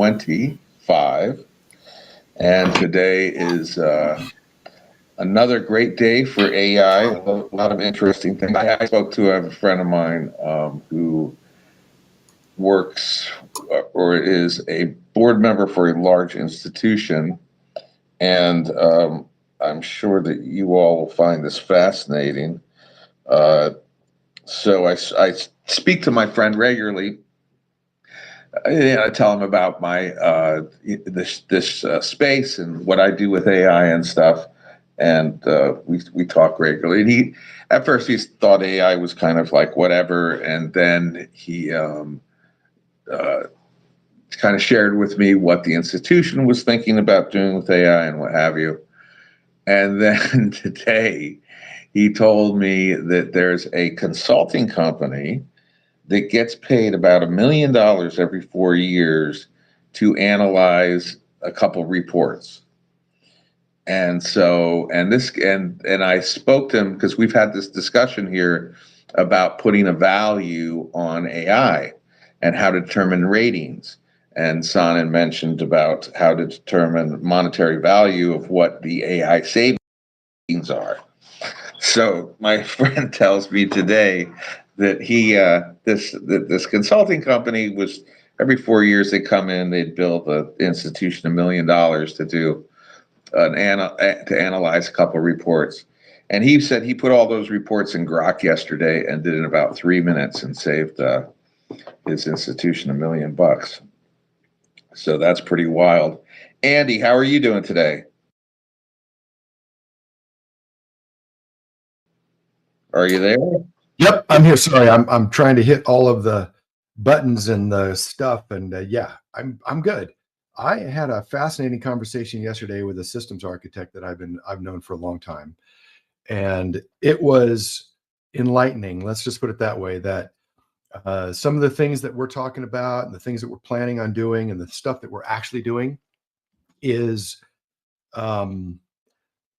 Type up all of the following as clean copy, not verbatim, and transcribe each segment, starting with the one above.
2025, and today is another great day for AI. A lot of interesting things. I spoke to a friend of mine who works or is a board member for a large institution, and I'm sure that you all will find this fascinating. So I speak to my friend regularly. I tell him about my this space and what I do with AI and stuff, and we talk regularly. And he, at first, he thought AI was kind of like whatever, and then he uh, kind of shared with me what the institution was thinking about doing with AI and what have you. And then today, he told me that there's a consulting company that gets paid about $1 million every 4 years to analyze a couple reports. And so, and I spoke to him because we've had this discussion here about putting a value on AI and how to determine ratings. And Sanan mentioned about how to determine monetary value of what the AI savings are. So my friend tells me today that this consulting company was every 4 years they come in, they'd bill the institution $1 million to do to analyze a couple of reports. And he said he put all those reports in Grok yesterday and did it in about 3 minutes and saved his institution $1 million. So that's pretty wild. Andy, how are you doing today? Are you there? Yep, I'm here. Sorry, I'm trying to hit all of the buttons and the stuff, and yeah, I'm good. I had a fascinating conversation yesterday with a systems architect that I've known for a long time, and it was enlightening. Let's just put it that way. That some of the things that we're talking about, and the things that we're planning on doing, and the stuff that we're actually doing, is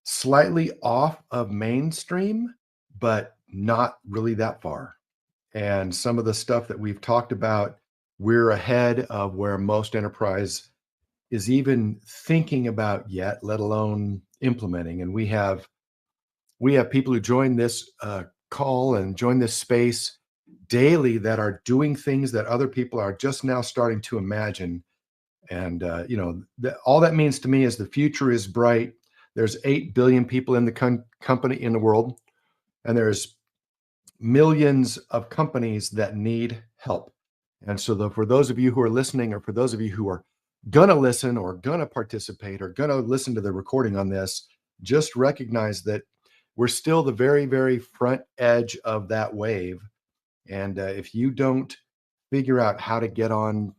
slightly off of mainstream, but not really that far. And some of the stuff that we've talked about, we're ahead of where most enterprise is even thinking about yet, let alone implementing. And we have people who join this call and join this space daily that are doing things that other people are just now starting to imagine. And all that means to me is the future is bright. There's 8 billion people in the company in the world, and there's millions of companies that need help. And so for those of you who are listening, or for those of you who are gonna listen or gonna participate or gonna listen to the recording on this, just recognize that we're still the very, very front edge of that wave. And if you don't figure out how to get on,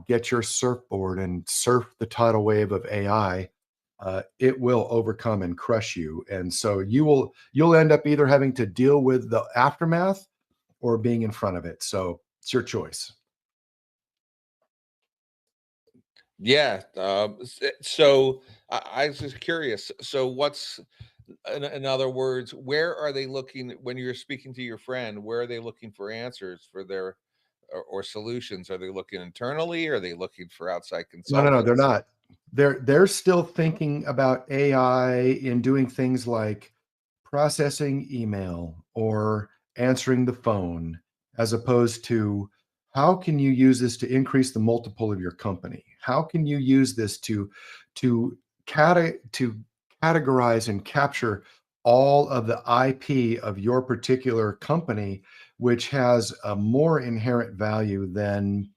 get your surfboard and surf the tidal wave of AI, it will overcome and crush you. And so you'll end up either having to deal with the aftermath or being in front of it. So it's your choice. Yeah. So I was just curious. So what's, in other words, where are they looking when you're speaking to your friend? Where are they looking for answers for their or solutions? Are they looking internally? Or are they looking for outside consultants? No, they're not. They're still thinking about AI in doing things like processing email or answering the phone, as opposed to how can you use this to increase the multiple of your company? How can you use this to categorize and capture all of the IP of your particular company, which has a more inherent value than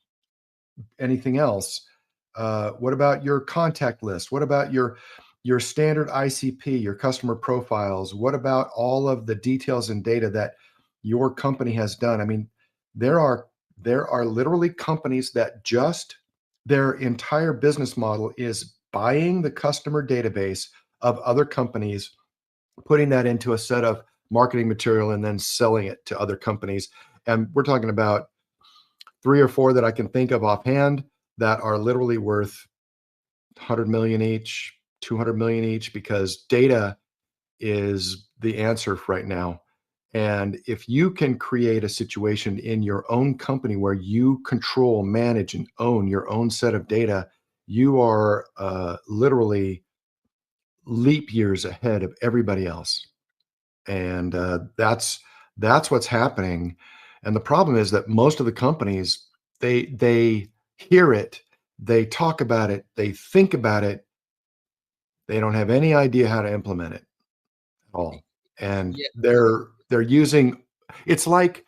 anything else? What about your contact list? What about your standard ICP, your customer profiles? What about all of the details and data that your company has done? I mean, there are literally companies that just their entire business model is buying the customer database of other companies, putting that into a set of marketing material, and then selling it to other companies. And we're talking about 3 or 4 that I can think of offhand that are literally worth 100 million each, 200 million each, because data is the answer right now. And if you can create a situation in your own company where you control, manage, and own your own set of data, you are literally leap years ahead of everybody else. And that's what's happening. And the problem is that most of the companies, they hear it, they talk about it, they think about it, they don't have any idea how to implement it at all. And Yeah. they're using, it's like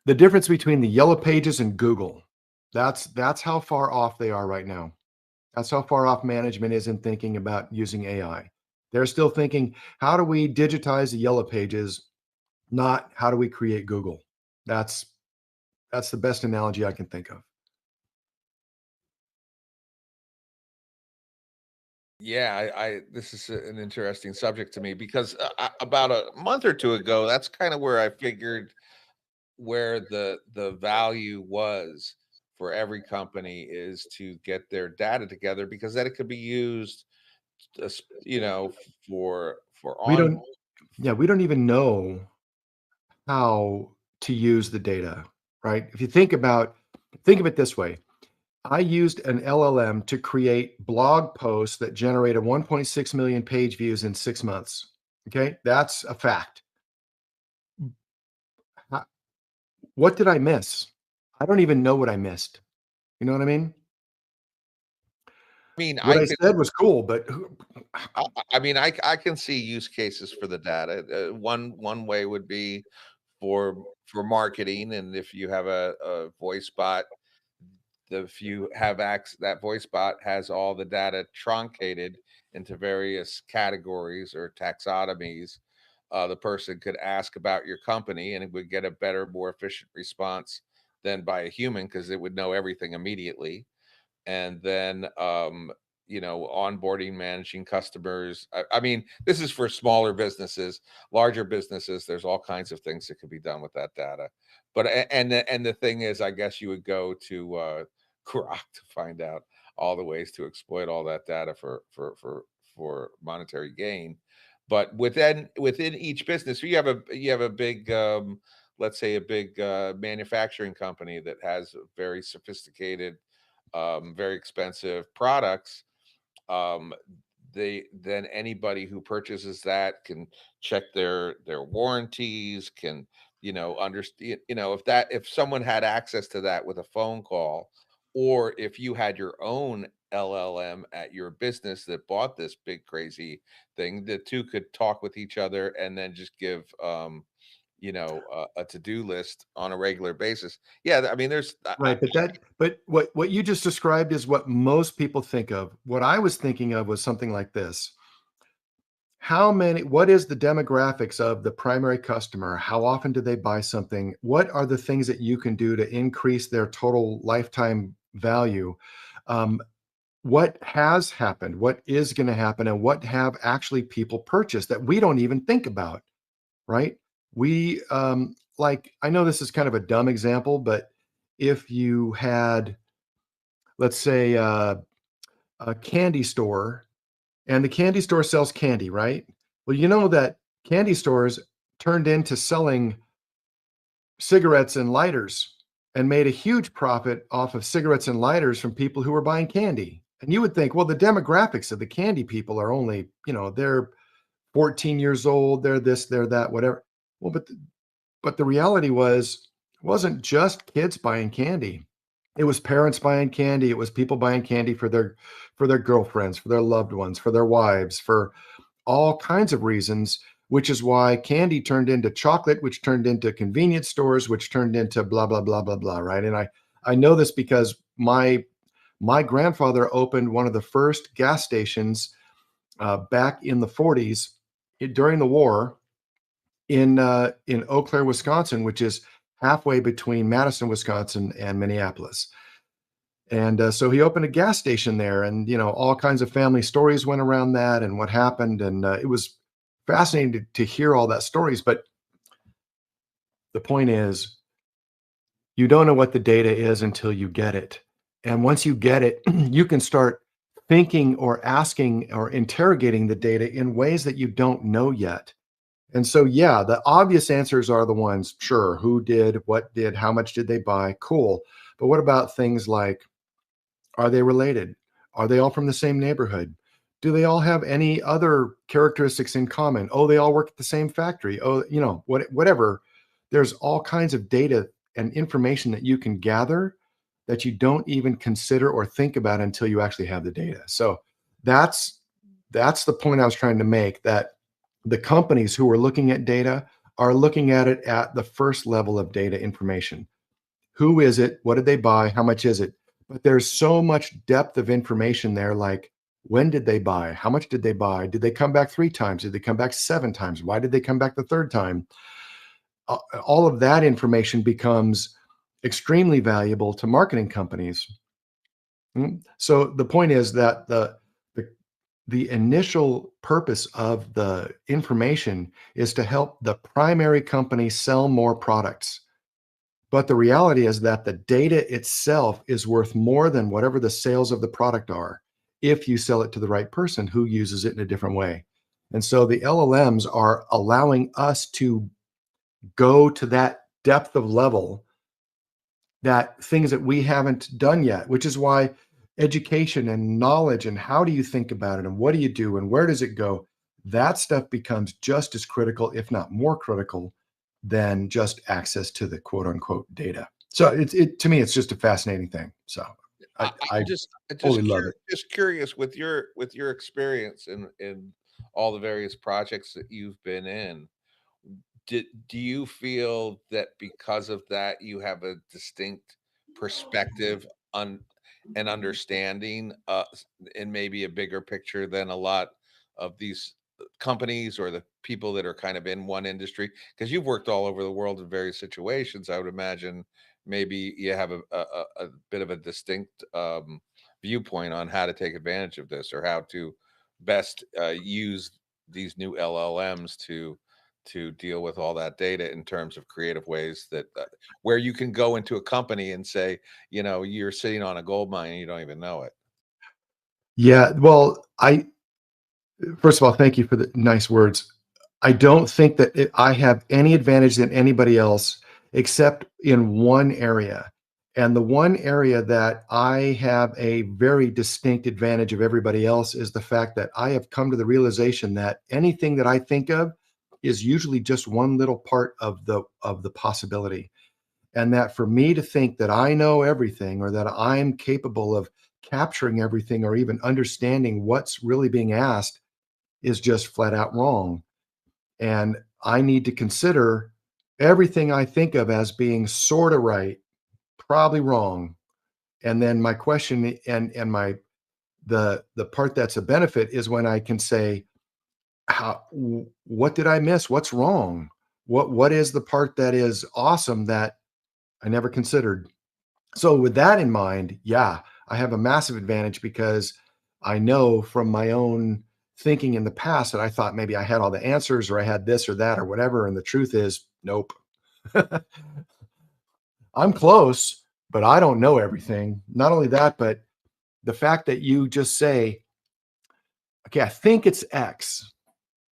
the difference between the yellow pages and Google. That's how far off they are right now. That's how far off management is in thinking about using AI. They're still thinking, how do we digitize the yellow pages, not how do we create Google? That's that's the best analogy I can think of. Yeah, I this is an interesting subject to me because about a month or two ago, that's kind of where I figured where the value was for every company is to get their data together because then it could be used, for We on. don't yeah, we don't even know how to use the data, right? If you think of it this way. I used an LLM to create blog posts that generated 1.6 million page views in 6 months. Okay? That's a fact. Ho What did I miss? I don't even know what I missed. You know what I mean? I mean, What I I could. said was cool, but who I mean, I can see use cases for the data. One way would be for marketing, and if you have a voice bot, if you have that voice bot has all the data truncated into various categories or taxonomies, the person could ask about your company, and it would get a better, more efficient response than by a human because it would know everything immediately. And then onboarding, managing customers. I mean, this is for smaller businesses. Larger businesses, there's all kinds of things that could be done with that data. But and the thing is, I guess you would go to Grok to find out all the ways to exploit all that data for monetary gain. But within each business, you have a big, let's say a big manufacturing company that has very sophisticated, very expensive products. um, then anybody who purchases that can check their warranties, can understand, if someone had access to that with a phone call, or if you had your own LLM at your business that bought this big crazy thing, the two could talk with each other and then just give a to-do list on a regular basis. Yeah, I mean, there's right, but what you just described is what most people think of. What I was thinking of was something like this. What is the demographics of the primary customer? How often do they buy something? What are the things that you can do to increase their total lifetime value? Um, what has happened? What is going to happen? And what have actually people purchased that we don't even think about, right? Like, I know this is kind of a dumb example, but if you had, let's say, a candy store, and the candy store sells candy, right? Well, you know that candy stores turned into selling cigarettes and lighters and made a huge profit off of cigarettes and lighters from people who were buying candy. And you would think, well, the demographics of the candy people are only, they're 14 years old, they're this, they're that, whatever. Well, but the reality was, it wasn't just kids buying candy. It was parents buying candy. It was people buying candy for their girlfriends, for their loved ones, for their wives, for all kinds of reasons, which is why candy turned into chocolate, which turned into convenience stores, which turned into blah blah blah blah blah, right? And I know this because my grandfather opened one of the first gas stations back in the 40s during the war in Eau Claire, Wisconsin, which is halfway between Madison, Wisconsin, and Minneapolis. And so he opened a gas station there, and all kinds of family stories went around that and what happened, and it was fascinating to hear all that stories. But the point is, you don't know what the data is until you get it, and once you get it, you can start thinking or asking or interrogating the data in ways that you don't know yet. And so, yeah, the obvious answers are the ones, sure, who did, what did, how much did they buy? Cool. But what about things like, are they related? Are they all from the same neighborhood? Do they all have any other characteristics in common? Oh, they all work at the same factory. Oh, whatever. There's all kinds of data and information that you can gather that you don't even consider or think about until you actually have the data. So that's that's the point I was trying to make, that the companies who are looking at data are looking at it at the first level of data information. Who is it? What did they buy? How much is it? But there's so much depth of information there, like when did they buy? How much did they buy? Did they come back 3 times? Did they come back 7 times? Why did they come back the third time? All of that information becomes extremely valuable to marketing companies. So the point is that the the initial purpose of the information is to help the primary company sell more products. But the reality is that the data itself is worth more than whatever the sales of the product are, if you sell it to the right person who uses it in a different way. And so the LLMs are allowing us to go to that depth of level, that things that we haven't done yet, which is why education and knowledge and how do you think about it and what do you do and where does it go, that stuff becomes just as critical, if not more critical, than just access to the quote unquote data. So it to me, it's just a fascinating thing. So I I'm just totally love it. just curious with your experience in all the various projects that you've been in. Do you feel that because of that you have a distinct perspective on and understanding in maybe a bigger picture than a lot of these companies or the people that are kind of in one industry? Because you've worked all over the world in various situations, I would imagine maybe you have a bit of a distinct viewpoint on how to take advantage of this or how to best use these new LLMs to deal with all that data in terms of creative ways that where you can go into a company and say, you're sitting on a gold mine and you don't even know it. Yeah. Well, I first of all, thank you for the nice words. I don't think that I have any advantage than anybody else except in one area. And the one area that I have a very distinct advantage of everybody else is the fact that I have come to the realization that anything that I think of is usually just one little part of the possibility. And that for me to think that I know everything or that I'm capable of capturing everything or even understanding what's really being asked is just flat out wrong. And I need to consider everything I think of as being sort of right, probably wrong. And then my question and my the part that's a benefit is when I can say, what did I miss? What's wrong? What is the part that is awesome that I never considered? So with that in mind, yeah, I have a massive advantage because I know from my own thinking in the past that I thought maybe I had all the answers or I had this or that or whatever. And the truth is, nope. I'm close, but I don't know everything. Not only that, but the fact that you just say, okay, I think it's X,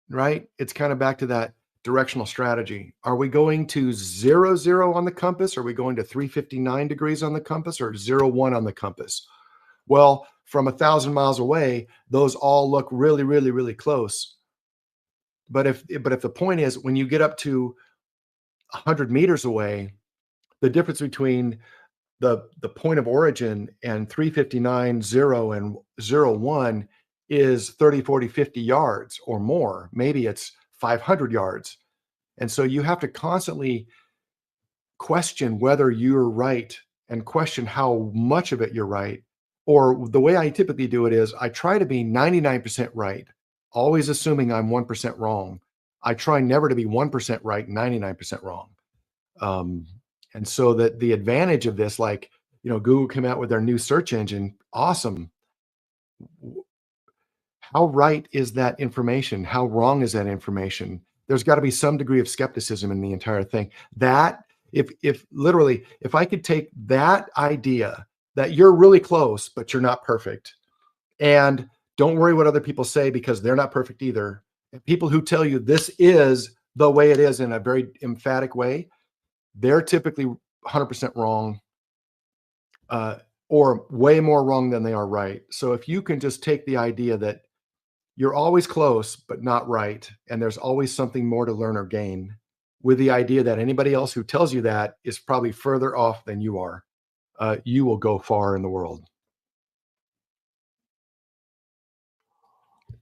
right? It's kind of back to that directional strategy. Are we going to 0, 0 on the compass? Are we going to 359 degrees on the compass or 0, 1 on the compass? Well, from 1,000 miles away, those all look really, really, really close. But if the point is when you get up to 100 meters away, the difference between the point of origin and 359, 0 and 0, 1 is 30, 40, 50 yards or more. Maybe it's 500 yards. And so you have to constantly question whether you're right and question how much of it you're right. Or the way I typically do it is I try to be 99% right, always assuming I'm 1% wrong. I try never to be 1% right, 99% wrong. Um, and so that the advantage of this, like, Google came out with their new search engine. Awesome. How right is that information? How wrong is that information? There's got to be some degree of skepticism in the entire thing. That if literally, if I could take that idea that you're really close, but you're not perfect, and don't worry what other people say because they're not perfect either. And people who tell you this is the way it is in a very emphatic way, they're typically 100% wrong. or way more wrong than they are right. So if you can just take the idea that you're always close, but not right, and there's always something more to learn or gain, with the idea that anybody else who tells you that is probably further off than you are, you will go far in the world.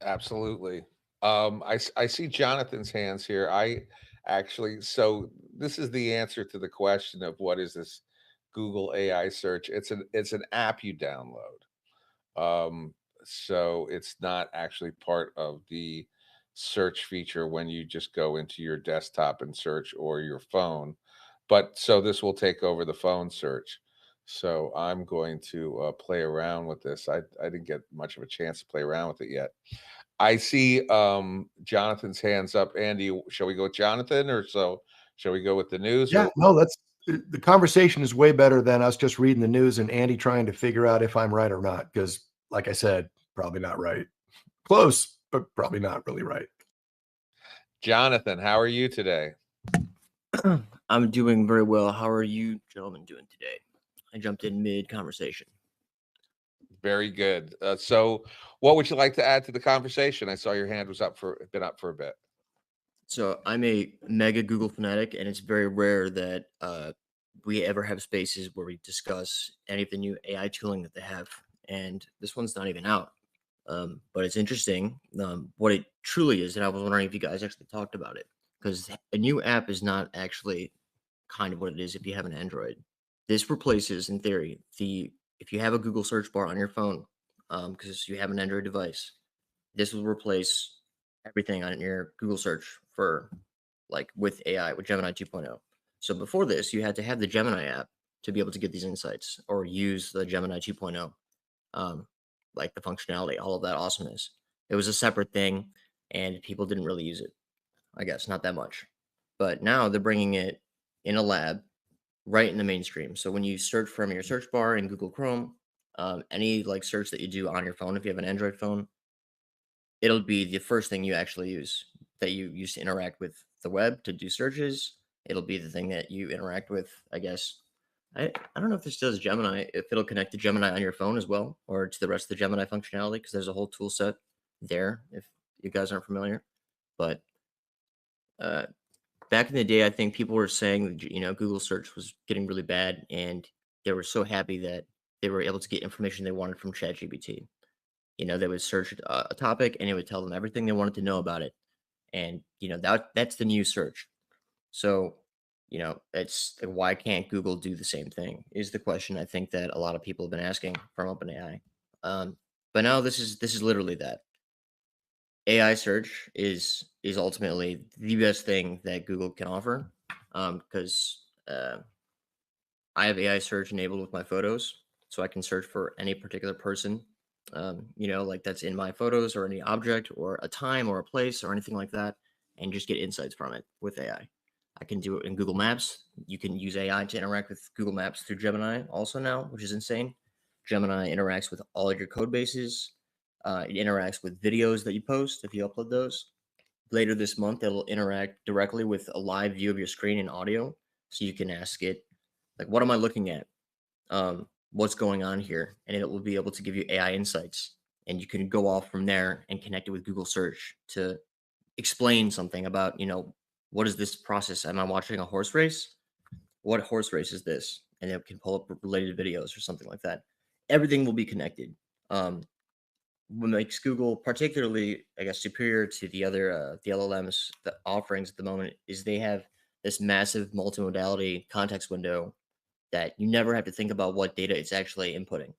Absolutely. I see Jonathan's hands here. So this is the answer to the question of what is this Google AI search? It's an app you download. So it's not actually part of the search feature when you just go into your desktop and search, or your phone. But so this will take over the phone search. So I'm going to play around with this. I didn't get much of a chance to play around with it yet. I see Jonathan's hands up. Andy, shall we go with Jonathan, or shall we go with the news? Yeah, Or no, that's the conversation is way better than us just reading the news and Andy trying to figure out if I'm right or not. Because, like I said, probably not right. Close, but probably not really right. Jonathan, how are you today? I'm doing very well. How are you gentlemen doing today? I jumped in mid conversation. Very good. So what would you like to add to the conversation? I saw your hand was been up for a bit. So I'm a mega Google fanatic, and it's very rare that we ever have spaces where we discuss any of the new AI tooling that they have. And this one's not even out. But it's interesting what it truly is. And I was wondering if you guys actually talked about it, because a new app is not actually kind of what it is if you have an Android. This replaces, in theory, the if you have a Google search bar on your phone, because you have an Android device, this will replace everything on your Google search for like with AI with Gemini 2.0. So before this, you had to have the Gemini app to be able to get these insights or use the Gemini 2.0, like the functionality, all of that awesomeness. It was a separate thing, and people didn't really use it. I guess not that much. But now they're bringing it in a lab right in the mainstream. So when you search from your search bar in Google Chrome, any like search that you do on your phone, if you have an Android phone, it'll be the first thing you actually use that you use to interact with the web to do searches. It'll be the thing that you interact with, I guess. I don't know if this does Gemini, if it'll connect to Gemini on your phone as well, or to the rest of the Gemini functionality, because there's a whole tool set there if you guys aren't familiar. But uh, back in the day, I think people were saying that, Google search was getting really bad, and they were so happy that they were able to get information they wanted from ChatGPT. They would search a topic, and it would tell them everything they wanted to know about it. And, that's the new search. So, it's like, why can't Google do the same thing is the question I think that a lot of people have been asking from OpenAI. But now this is literally that. AI search is ultimately the best thing that Google can offer, because I have AI search enabled with my photos, so I can search for any particular person, like that's in my photos or any object or a time or a place or anything like that, and just get insights from it with AI. I can do it in Google Maps. You can use AI to interact with Google Maps through Gemini also now, which is insane. Gemini interacts with all of your code bases. It interacts with videos that you post if you upload those. Later this month, it'll interact directly with a live view of your screen and audio, so you can ask it like, what am I looking at? What's going on here? And it will be able to give you AI insights. And you can go off from there and connect it with Google search to explain something about, what is this process? Am I watching a horse race? What horse race is this? And it can pull up related videos or something like that. Everything will be connected. What makes Google particularly, I guess, superior to the LLMs, the offerings at the moment, is they have this massive multimodality context window that you never have to think about what data it's actually inputting.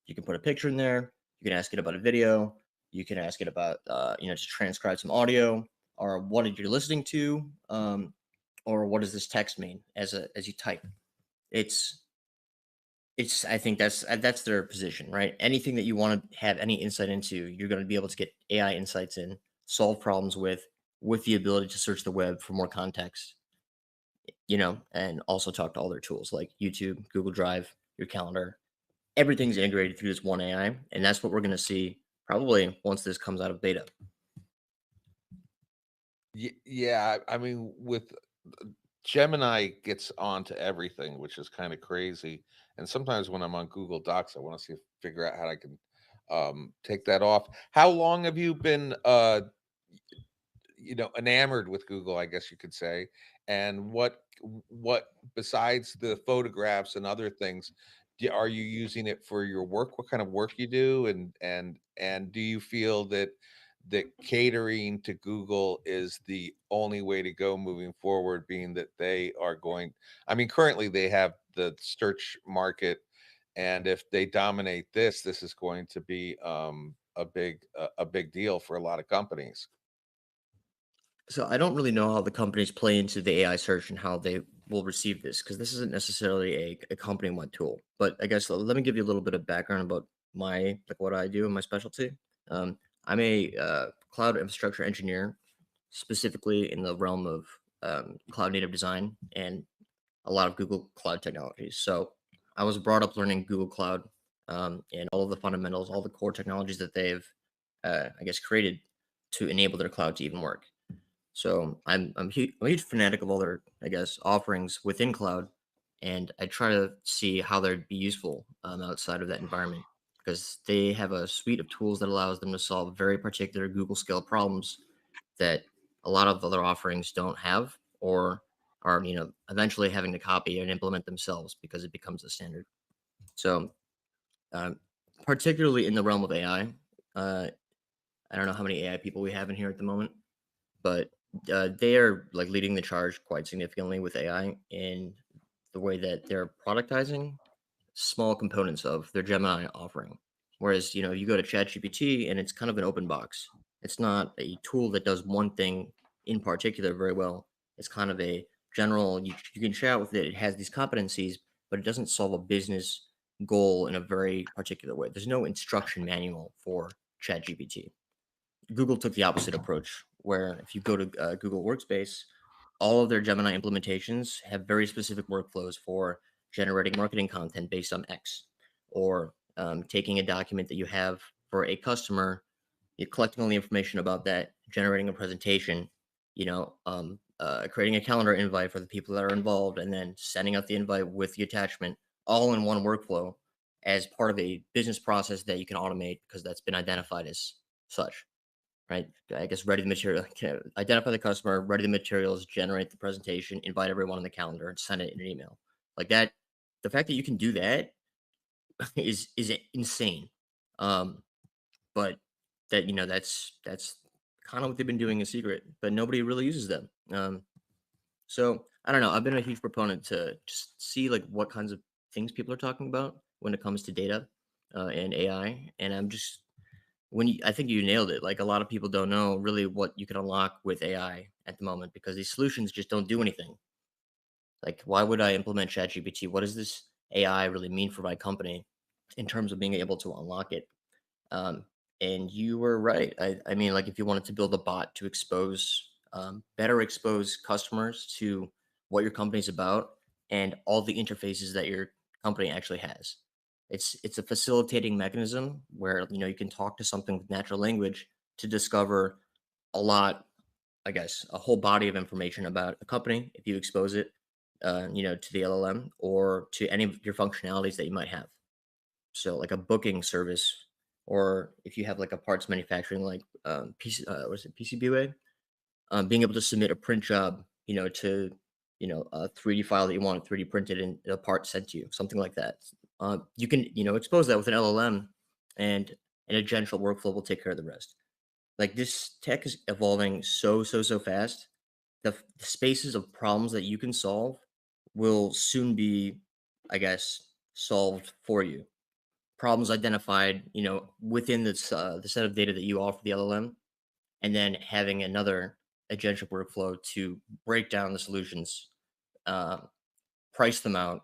You can put a picture in there. You can ask it about a video. You can ask it about, to transcribe some audio, or what are you listening to, or what does this text mean as you type. It's it's. I think that's their position, right? Anything that you want to have any insight into, you're going to be able to get AI insights in, solve problems with the ability to search the web for more context, and also talk to all their tools like YouTube, Google Drive, your calendar. Everything's integrated through this one AI, and that's what we're going to see probably once this comes out of beta. Yeah, I mean, with Gemini gets onto everything, which is kind of crazy. And sometimes when I'm on Google Docs, I want to figure out how I can take that off. How long have you been enamored with Google, I guess you could say? And what besides the photographs and other things, are you using it for your work? What kind of work you do? And do you feel that catering to Google is the only way to go moving forward, being that they are going, I mean, currently they have the search market, and if they dominate this is going to be a big deal for a lot of companies. So I don't really know how the companies play into the AI search and how they will receive this because this isn't necessarily a company-wide tool. But I guess let me give you a little bit of background about my like what I do and my specialty. Um, I'm a cloud infrastructure engineer, specifically in the realm of cloud native design and a lot of Google Cloud technologies. So I was brought up learning Google Cloud and all of the fundamentals, all the core technologies that they've, I guess, created to enable their cloud to even work. So I'm a huge fanatic of all their, I guess, offerings within cloud, and I try to see how they'd be useful outside of that environment because they have a suite of tools that allows them to solve very particular Google scale problems that a lot of other offerings don't have or are eventually having to copy and implement themselves because it becomes the standard. So um, particularly in the realm of AI, I don't know how many AI people we have in here at the moment, but they are like leading the charge quite significantly with AI in the way that they're productizing small components of their Gemini offering. Whereas, you go to ChatGPT and it's kind of an open box. It's not a tool that does one thing in particular very well. It's kind of a general, you can chat with it. It has these competencies, but it doesn't solve a business goal in a very particular way. There's no instruction manual for ChatGPT. Google took the opposite approach, where if you go to Google Workspace, all of their Gemini implementations have very specific workflows for generating marketing content based on X, or taking a document that you have for a customer, you're collecting all the information about that, generating a presentation, creating a calendar invite for the people that are involved, and then sending out the invite with the attachment, all in one workflow as part of a business process that you can automate because that's been identified as such, right? I guess ready the material, identify the customer, ready the materials, generate the presentation, invite everyone on the calendar, and send it in an email. Like that, the fact that you can do that is insane. Um, but that's kind of what they've been doing in secret, but nobody really uses them. So I don't know. I've been a huge proponent to just see like what kinds of things people are talking about when it comes to data and AI, and I'm just I think you nailed it. Like a lot of people don't know really what you can unlock with AI at the moment because these solutions just don't do anything. Like, why would I implement ChatGPT? What does this AI really mean for my company in terms of being able to unlock it? Um, and you were right. I mean, like, if you wanted to build a bot to better expose customers to what your company's about and all the interfaces that your company actually has, it's a facilitating mechanism where you can talk to something with natural language to discover a lot, I guess, a whole body of information about a company if you expose it, to the LLM or to any of your functionalities that you might have. So like a booking service, or if you have like a parts manufacturing, like what is it, PCBWay, being able to submit a print job, to a 3D file that you want 3D printed and a part sent to you, something like that. You can expose that with an LLM, and an agentic workflow will take care of the rest. Like this tech is evolving so fast. The spaces of problems that you can solve will soon be, I guess, solved for you. Problems identified, within the set of data that you offer the LLM, and then having another agentic workflow to break down the solutions, uh, price them out,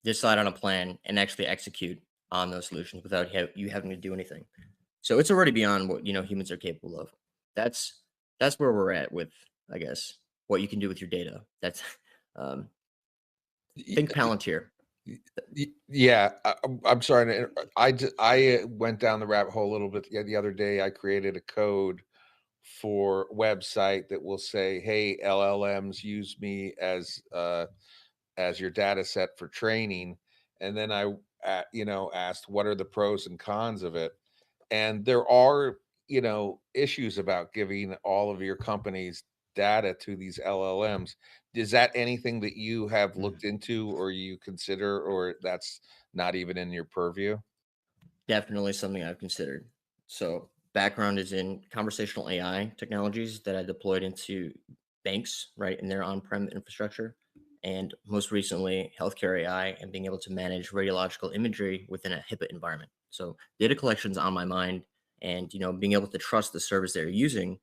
decide on a plan, and actually execute on those solutions without you having to do anything. So it's already beyond what humans are capable of. That's that's where we're at with, I guess, what you can do with your data. That's um, think Palantir. Yeah, I'm sorry. I went down the rabbit hole a little bit the other day. I created a code for website that will say, "Hey, LLMs, use me as your data set for training," and then I, asked what are the pros and cons of it, and there are, issues about giving all of your company's data to these LLMs. Is that anything that you have looked into or you consider, or that's not even in your purview? Definitely something I've considered. So background is in conversational AI technologies that I deployed into banks, right, in their on-prem infrastructure. And most recently, healthcare AI and being able to manage radiological imagery within a HIPAA environment. So data collection's on my mind, and being able to trust the service they're using,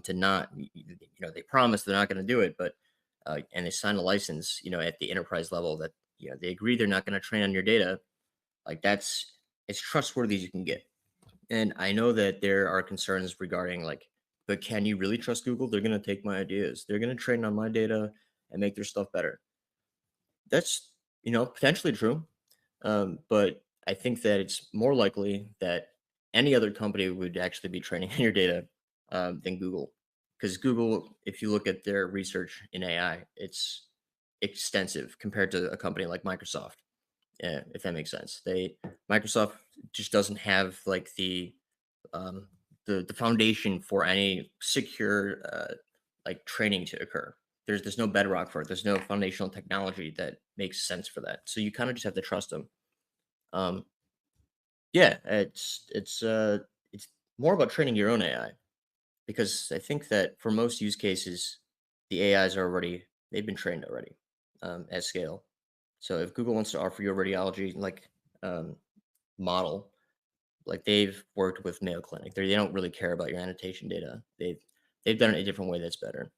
to not, they promise they're not going to do it, but and they sign a license, at the enterprise level that they agree they're not going to train on your data. Like that's as trustworthy as you can get. And I know that there are concerns regarding like, but can you really trust Google? They're going to take my ideas. They're going to train on my data and make their stuff better. That's, potentially true. But I think that it's more likely that any other company would actually be training on your data, than Google. Because Google, if you look at their research in AI, it's extensive compared to a company like Microsoft. Yeah, if that makes sense. Microsoft just doesn't have like um the foundation for any secure like training to occur. There's no bedrock for it. There's no foundational technology that makes sense for that. So you kind of just have to trust them. Um yeah, it's more about training your own AI, because I think that for most use cases the AIs are already they've been trained already, at scale. So if Google wants to offer you a radiology like um, model, like they've worked with Mayo Clinic, they don't really care about your annotation data. They've done it a different way that's better.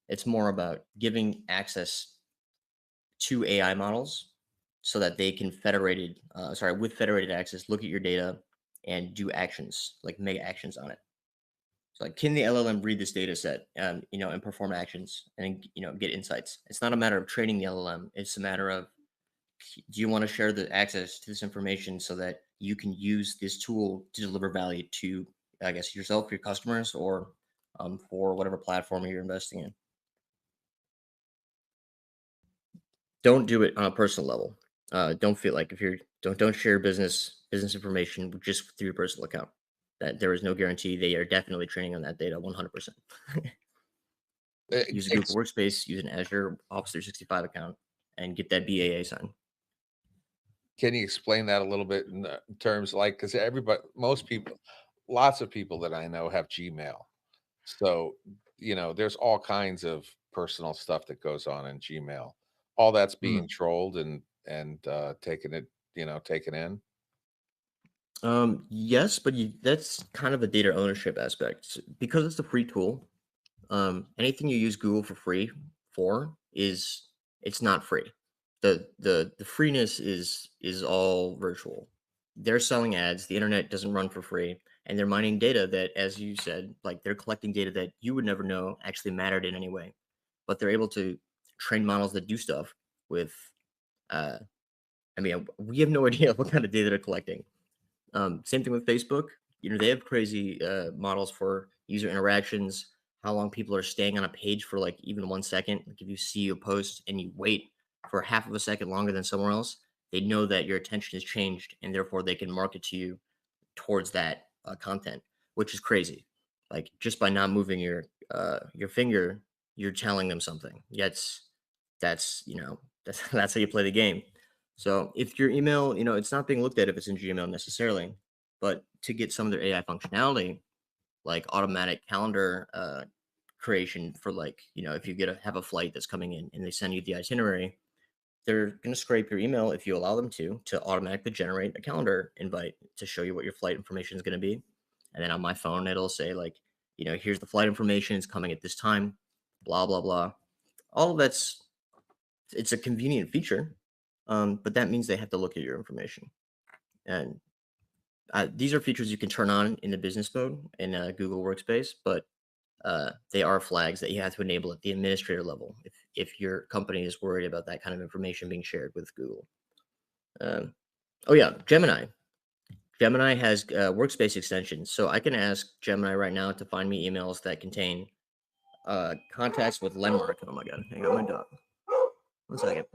It's more about giving access to AI models so that they can with federated access, look at your data and do actions, like make actions on it. So like, can the LLM read this data set, and perform actions and get insights? It's not a matter of training the LLM. It's a matter of, do you want to share the access to this information so that you can use this tool to deliver value to, I guess, yourself, your customers, or for whatever platform you're investing in. Don't do it on a personal level. Don't feel like if you're don't share business information just through your personal account. That there is no guarantee they are definitely training on that data 100%. Uh, Use a Google ex- Workspace, use an Azure Office 365 account, and get that BAA sign. Can you explain that a little bit in terms like, because lots of people that I know have Gmail. So, there's all kinds of personal stuff that goes on in Gmail. All that's being trolled and taken in. Yes, but that's kind of a data ownership aspect. Because it's a free tool. Anything you use Google for free for is it's not free. The freeness is all virtual. They're selling ads. The internet doesn't run for free, and they're mining data that, as you said, like they're collecting data that you would never know actually mattered in any way. But they're able to train models that do stuff with. Uh, I mean, we have no idea what kind of data they're collecting. Same thing with Facebook. They have crazy models for user interactions, how long people are staying on a page for like even 1 second. Like if you see a post and you wait for half of a second longer than somewhere else, they know that your attention has changed, and therefore they can market to you towards that content, which is crazy. Like just by not moving your finger, you're telling them something. That's that's how you play the game. So if your email, it's not being looked at if it's in Gmail necessarily, but to get some of their AI functionality, like automatic calendar creation for like, if you have a flight that's coming in and they send you the itinerary, they're going to scrape your email if you allow them to automatically generate a calendar invite to show you what your flight information is going to be. And then on my phone, it'll say like, here's the flight information. It's coming at this time, blah, blah, blah. All of it's a convenient feature. But that means they have to look at your information. And these are features you can turn on in the business mode in Google Workspace, but they are flags that you have to enable at the administrator level if your company is worried about that kind of information being shared with Google. Um, oh yeah, Gemini. Gemini has workspace extensions, so I can ask Gemini right now to find me emails that contain contacts with Lenmark. Oh my god, hang on, my dog. 1 second.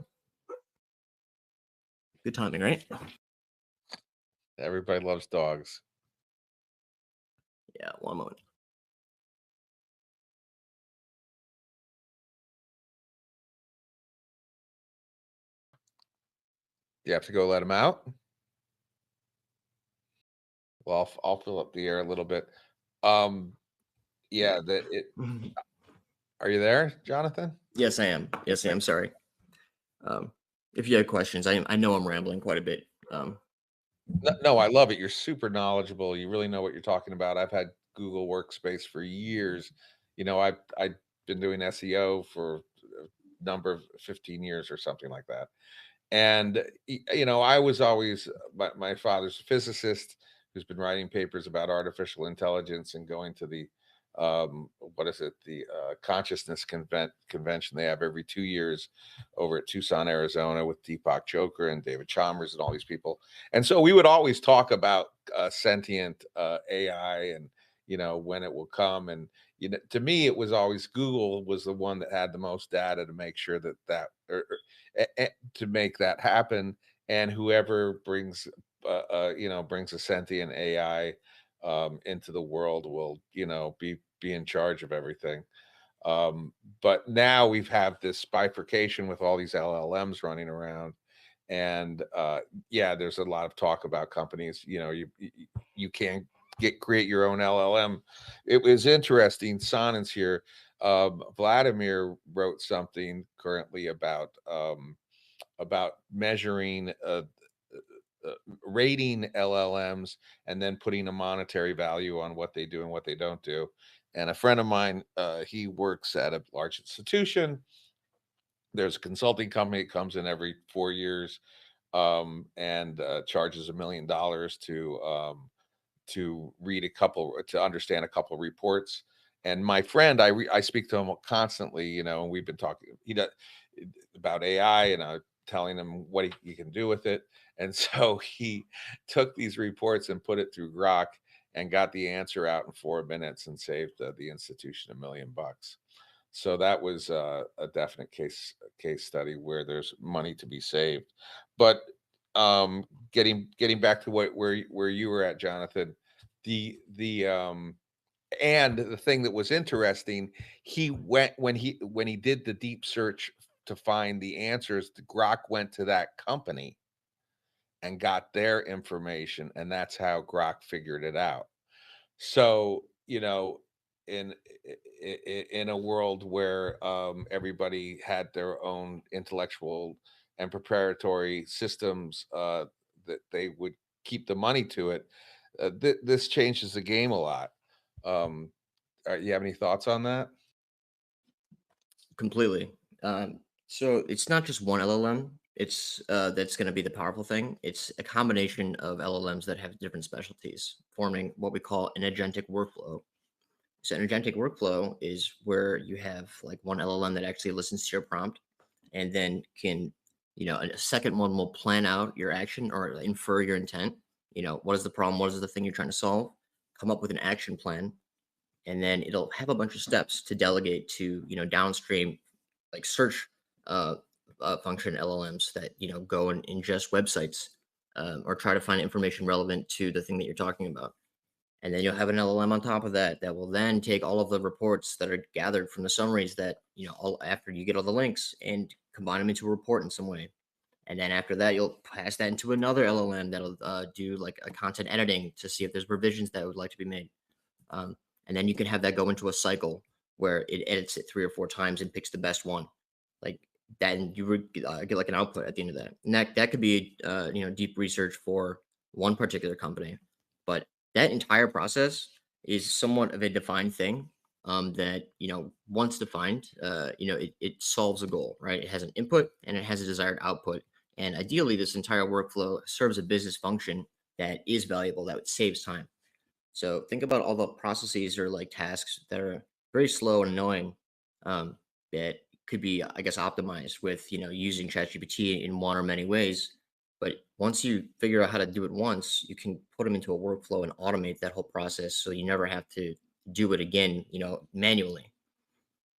Good timing, right? Everybody loves dogs. Yeah, one moment. You have to go let him out. Well, I'll fill up the air a little bit. Yeah, are you there, Jonathan? Yes, I am. Yes, I am. Sorry. If you had questions, I know I'm rambling quite a bit. No, I love it. You're super knowledgeable. You really know what you're talking about. I've had Google Workspace for years. I've been doing SEO for a number of 15 years or something like that. And I was always my father's a physicist who's been writing papers about artificial intelligence and going to the what is it, the consciousness convention they have every 2 years over at Tucson, Arizona, with Deepak Chopra and David Chalmers and all these people. And so we would always talk about sentient AI and when it will come. And to me, it was always Google was the one that had the most data to make sure to make that happen. And whoever brings brings a sentient AI into the world will be in charge of everything. But now we've had this bifurcation with all these LLMs running around, and yeah, there's a lot of talk about companies. You can't create your own LLM. It was interesting. Sonen's here. Vladimir wrote something currently about measuring rating LLMs and then putting a monetary value on what they do and what they don't do. And a friend of mine, he works at a large institution. There's a consulting company that comes in every 4 years and charges $1 million to understand a couple reports. And my friend, I speak to him constantly, and we've been talking, about AI, and telling him what he can do with it. And so he took these reports and put it through Grok and got the answer out in 4 minutes and saved the institution $1 million. So that was a definite case study where there's money to be saved. But getting back to where you were at, Jonathan, and the thing that was interesting, he went when he did the deep search to find the answers, Grok went to that company and got their information, and that's how Grok figured it out. So, in in a world where everybody had their own intellectual and proprietary systems that they would keep the money to it, this changes the game a lot. Um, you have any thoughts on that? Completely. So it's not just one LLM. It's that's going to be the powerful thing. It's a combination of LLMs that have different specialties, forming what we call an agentic workflow. So an agentic workflow is where you have like one LLM that actually listens to your prompt, and then can, a second one will plan out your action or infer your intent. What is the problem? What is the thing you're trying to solve? Come up with an action plan, and then it'll have a bunch of steps to delegate to downstream like search uh, function LLMs that go and ingest websites, or try to find information relevant to the thing that you're talking about. And then you'll have an LLM on top of that that will then take all of the reports that are gathered from the summaries that all after you get all the links and combine them into a report in some way. And then after that, you'll pass that into another LLM that'll do like a content editing to see if there's revisions that would like to be made. And then you can have that go into a cycle where it edits it 3 or 4 times and picks the best one. Like then you would get like an output at the end of that. And that could be deep research for one particular company, but that entire process is somewhat of a defined thing. That once defined, it solves a goal, right? It has an input and it has a desired output, and ideally, this entire workflow serves a business function that is valuable, that saves time. So think about all the processes or like tasks that are very slow and annoying, that could be, I guess, optimized with using ChatGPT in one or many ways. But once you figure out how to do it once, you can put them into a workflow and automate that whole process, so you never have to do it again, manually.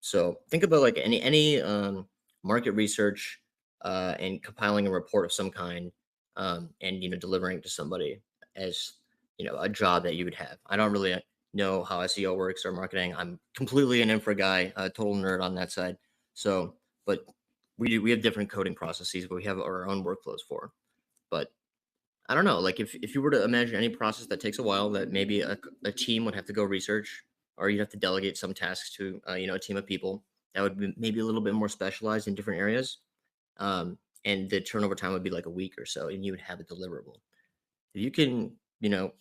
So think about like any market research and compiling a report of some kind. and delivering to somebody as a job that you would have. I don't really know how SEO works or marketing. I'm completely an infra guy, a total nerd on that side. So, but we have different coding processes, but we have our own workflows for. But I don't know, like if you were to imagine any process that takes a while, that maybe a team would have to go research, or you'd have to delegate some tasks to a team of people that would be maybe a little bit more specialized in different areas, and the turnover time would be like a week or so, and you would have a deliverable. If you can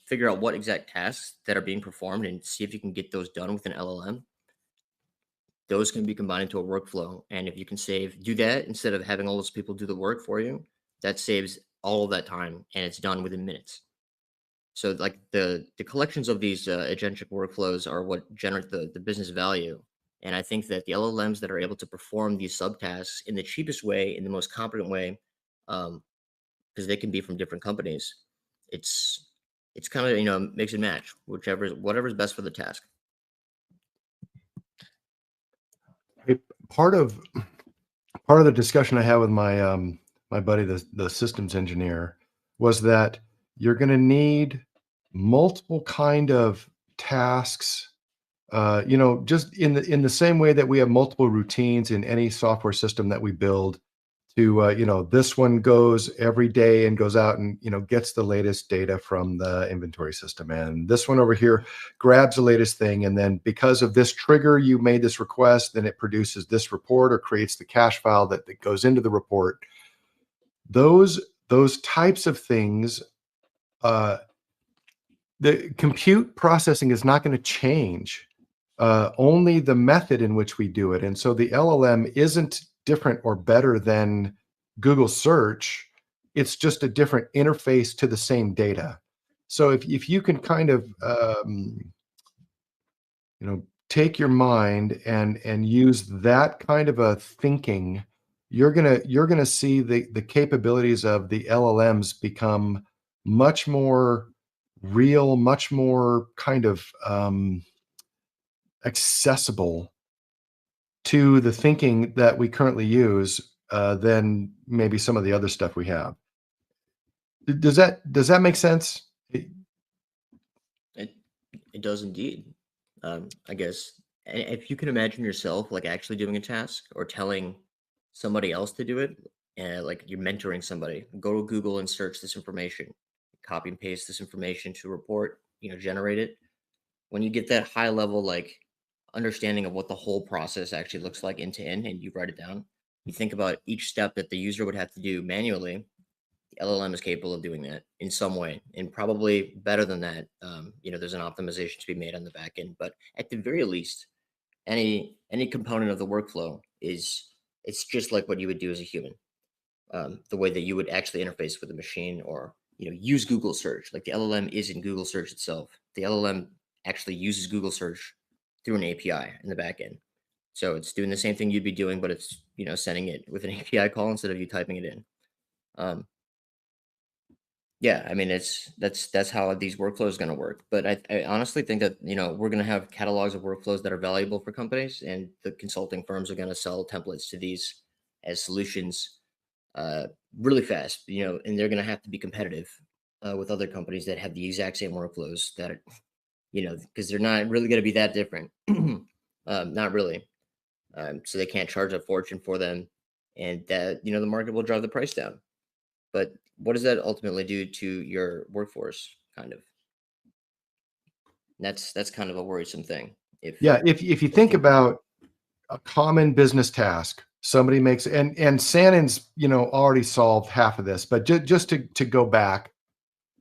figure out what exact tasks that are being performed and see if you can get those done with an LLM, those can be combined into a workflow. And if you can do that instead of having all those people do the work for you, that saves all of that time, and it's done within minutes. So like the collections of these agentic workflows are what generate the business value. And I think that the LLMs that are able to perform these subtasks in the cheapest way, in the most competent way, because they can be from different companies, it's kind of mix and match, whatever's best for the task. Part of the discussion I had with my my buddy, the systems engineer, was that you're going to need multiple kind of tasks. Just in the same way that we have multiple routines in any software system that we build. To this one goes every day and goes out and gets the latest data from the inventory system, and this one over here grabs the latest thing, and then because of this trigger you made this request, then it produces this report or creates the cache file that goes into the report. Those types of things, the compute processing is not going to change, only the method in which we do it. And so the LLM isn't different or better than Google search. It's just a different interface to the same data. So if you can kind of take your mind and use that kind of a thinking, you're gonna see the capabilities of the LLMs become much more real, much more kind of accessible to the thinking that we currently use, than maybe some of the other stuff we have. Does that make sense? It does indeed. I guess if you can imagine yourself like actually doing a task or telling somebody else to do it, and like you're mentoring somebody, go to Google and search this information, copy and paste this information to a report, generate it. When you get that high level like understanding of what the whole process actually looks like end to end, and you write it down, you think about each step that the user would have to do manually. The LLM is capable of doing that in some way, and probably better than that. There's an optimization to be made on the back end, but at the very least, any component of the workflow it's just like what you would do as a human. The way that you would actually interface with a machine, or use Google search. Like the LLM is in Google search itself. The LLM actually uses Google search through an API in the back end. So it's doing the same thing you'd be doing, but it's sending it with an API call instead of you typing it in. Yeah, I mean that's how these workflows are going to work. But I honestly think that we're going to have catalogs of workflows that are valuable for companies, and the consulting firms are going to sell templates to these as solutions really fast. And they're going to have to be competitive with other companies that have the exact same workflows that because they're not really going to be that different. Not really. So they can't charge a fortune for them, and that the market will drive the price down. But what does that ultimately do to your workforce? Kind of. That's kind of a worrisome thing. If you think about a common business task, somebody makes, and Sannon's already solved half of this, but just to go back,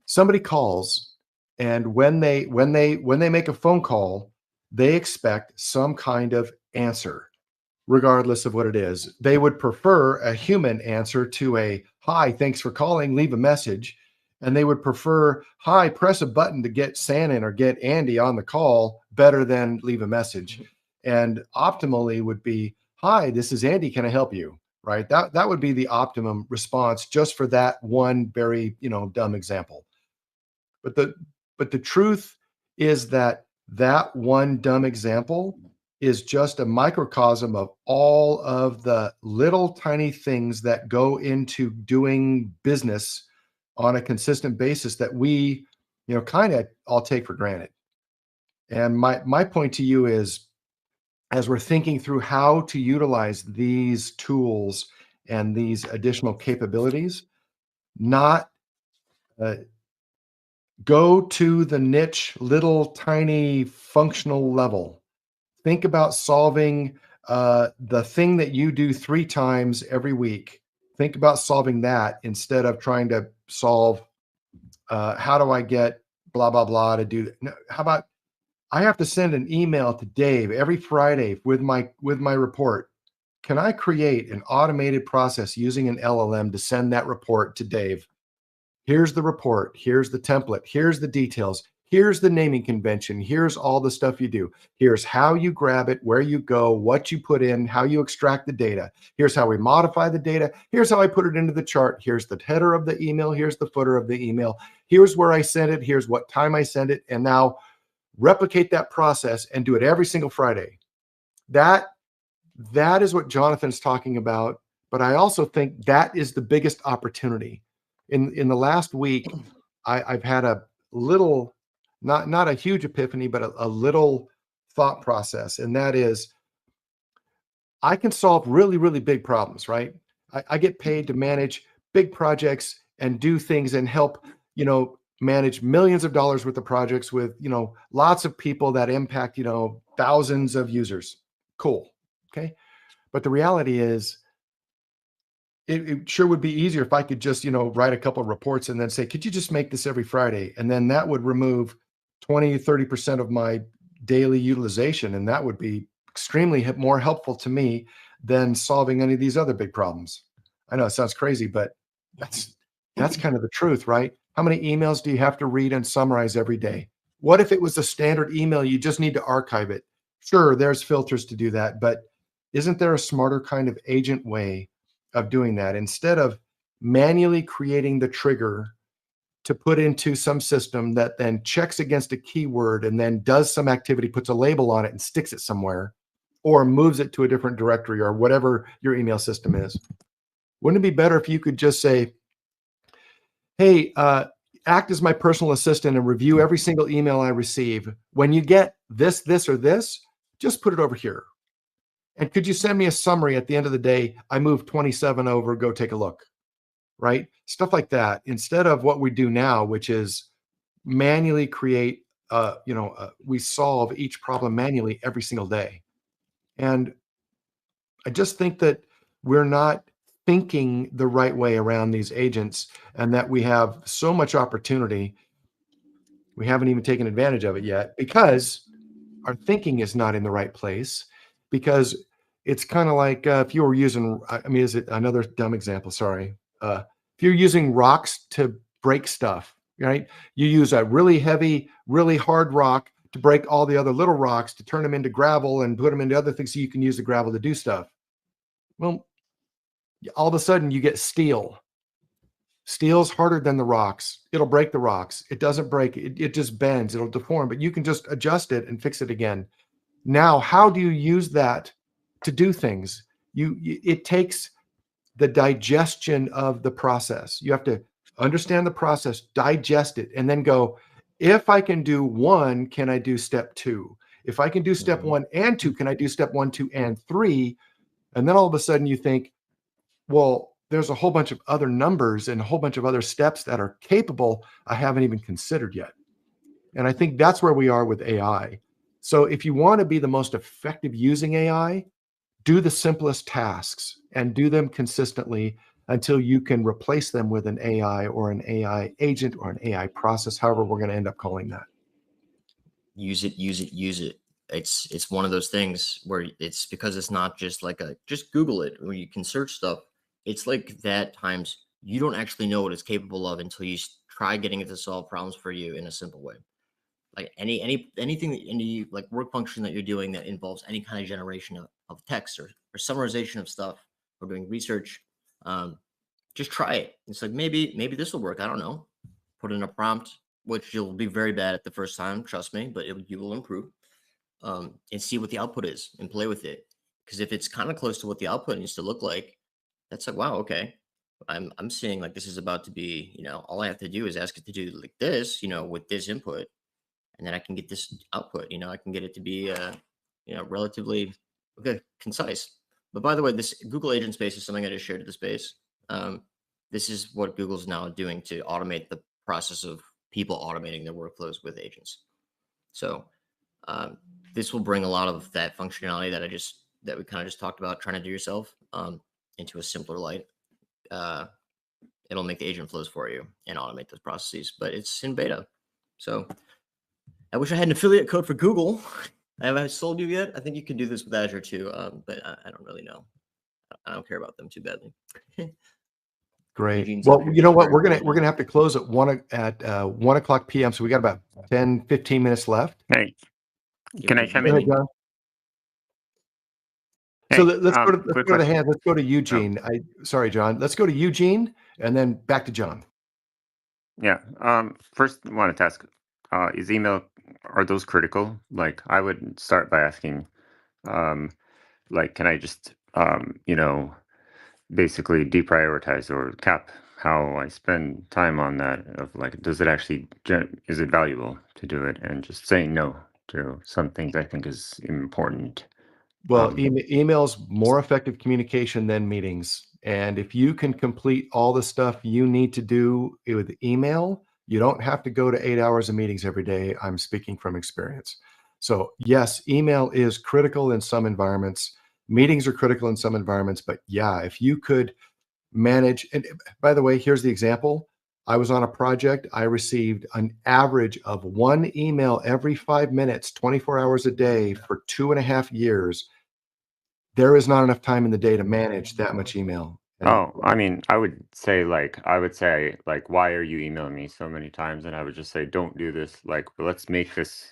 somebody calls, and when they make a phone call, they expect some kind of answer, regardless of what it is. They would prefer a human answer to a "Hi, thanks for calling, leave a message." And they would prefer, "Hi, press a button to get Sannon or get Andy on the call," better than "leave a message." And optimally would be, "Hi, this is Andy. Can I help you?" Right? That would be the optimum response, just for that one very dumb example. But the truth is that one dumb example is just a microcosm of all of the little tiny things that go into doing business on a consistent basis that we, kind of all take for granted. And my point to you is, as we're thinking through how to utilize these tools and these additional capabilities, not go to the niche, little tiny functional level. Think about solving the thing that you do 3 times every week. Think about solving that instead of trying to solve how do I get blah, blah, blah to do that. No, how about I have to send an email to Dave every Friday with my report. Can I create an automated process using an LLM to send that report to Dave? Here's the report. Here's the template. Here's the details. Here's the naming convention. Here's all the stuff you do. Here's how you grab it, where you go, what you put in, how you extract the data. Here's how we modify the data. Here's how I put it into the chart. Here's the header of the email. Here's the footer of the email. Here's where I sent it. Here's what time I sent it. And now replicate that process and do it every single Friday. That is what Jonathan's talking about. But I also think that is the biggest opportunity. In the last week, I've had a little, not a huge epiphany, but a little thought process. And that is, I can solve really, really big problems, right? I get paid to manage big projects and do things and help, manage millions of dollars worth of projects with, lots of people that impact, thousands of users. Cool. Okay. But the reality is, it sure would be easier if I could just, write a couple of reports and then say, could you just make this every Friday? And then that would remove 20, 30% of my daily utilization. And that would be extremely more helpful to me than solving any of these other big problems. I know it sounds crazy, but that's kind of the truth, right? How many emails do you have to read and summarize every day? What if it was a standard email? You just need to archive it. Sure, there's filters to do that, but isn't there a smarter kind of agent way of doing that, instead of manually creating the trigger to put into some system that then checks against a keyword and then does some activity, puts a label on it and sticks it somewhere, or moves it to a different directory or whatever your email system is? Wouldn't it be better if you could just say, hey, act as my personal assistant and review every single email I receive. When you get this, this, or this, just put it over here. And could you send me a summary at the end of the day? I moved 27 over, go take a look, right? Stuff like that. Instead of what we do now, which is manually create, we solve each problem manually every single day. And I just think that we're not thinking the right way around these agents, and that we have so much opportunity. We haven't even taken advantage of it yet because our thinking is not in the right place. Because it's kind of like if you were using, is it another dumb example? Sorry. If you're using rocks to break stuff, right? You use a really heavy, really hard rock to break all the other little rocks, to turn them into gravel and put them into other things so you can use the gravel to do stuff. Well, all of a sudden you get steel. Steel's harder than the rocks. It'll break the rocks. It doesn't break. It just bends. It'll deform, but you can just adjust it and fix it again. Now, how do you use that to do things? It takes the digestion of the process. You have to understand the process, digest it, and then go, if I can do 1, can I do step 2? If I can do step 1 and 2, can I do step 1, 2, and 3? And then all of a sudden you think, well, there's a whole bunch of other numbers and a whole bunch of other steps that are capable I haven't even considered yet. And I think that's where we are with AI. So if you want to be the most effective using AI, do the simplest tasks and do them consistently until you can replace them with an AI or an AI agent or an AI process, however we're going to end up calling that. Use it, use it, use it. It's one of those things where it's because it's not just like just Google it where you can search stuff. It's like that times you don't actually know what it's capable of until you try getting it to solve problems for you in a simple way. Like any like work function that you're doing that involves any kind of generation of text or summarization of stuff or doing research, just try it. It's like maybe this will work. I don't know. Put in a prompt, which you'll be very bad at the first time, trust me, but you will improve. And see what the output is and play with it. Because if it's kind of close to what the output needs to look like, that's like, wow, okay. I'm seeing like this is about to be, all I have to do is ask it to do like this, with this input, and then I can get this output. I can get it to be, relatively okay, concise. But by the way, this Google Agent Space is something I just shared to the space. This is what Google's now doing to automate the process of people automating their workflows with agents. So this will bring a lot of that functionality that we kind of just talked about trying to do yourself into a simpler light. It'll make the agent flows for you and automate those processes, but it's in beta. So I wish I had an affiliate code for Google. I haven't sold you yet. I think you can do this with Azure too, but I don't really know. I don't care about them too badly. Great. Eugene's Well, up here you know being what? very We're gonna have to close at 1 o'clock p.m. So we got about 10, 15 minutes left. Hey, can I chime Go ahead, in? John. Hey, So let's go to quick the question. hand. Let's go to Eugene. Sorry, John. Let's go to Eugene and then back to John. Yeah. First, I wanted to ask: is email, are those critical? Like, I would start by asking, like, can I just, basically deprioritize or cap how I spend time on that? Of like, does it actually is it valuable to do it? And just saying no to some things I think is important. Well, email's more effective communication than meetings. And if you can complete all the stuff you need to do with email, you don't have to go to 8 hours of meetings every day. I'm speaking from experience. So yes, email is critical in some environments. Meetings are critical in some environments, but yeah, if you could manage, and by the way, here's the example. I was on a project. I received an average of 1 email every 5 minutes, 24 hours a day for 2.5 years. There is not enough time in the day to manage that much email. Oh, I mean, I would say like, why are you emailing me so many times? And I would just say, don't do this. Like, let's make this.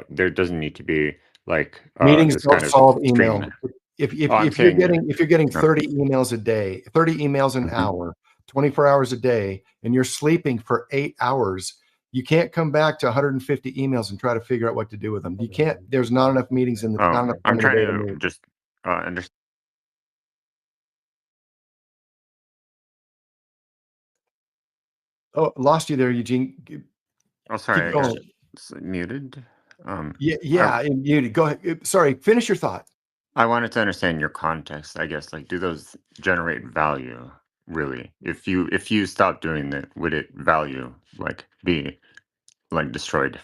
There doesn't need to be like Meetings this don't kind of solve stream. email. If I'm you're saying, getting no. 30 emails a day, 30 emails an Mhm. hour, 24 hours a day, and you're sleeping for 8 hours, you can't come back to 150 emails and try to figure out what to do with them. You can't. There's not enough meetings not Oh, enough time I'm in the trying day to to meet. just understand. Oh, lost you there, Eugene. Oh, sorry, I Keep got going. muted. Yeah, muted. Go ahead. Sorry, finish your thought. I wanted to understand your context, I guess. Like, do those generate value, really? If you stop doing that, would it value be like destroyed?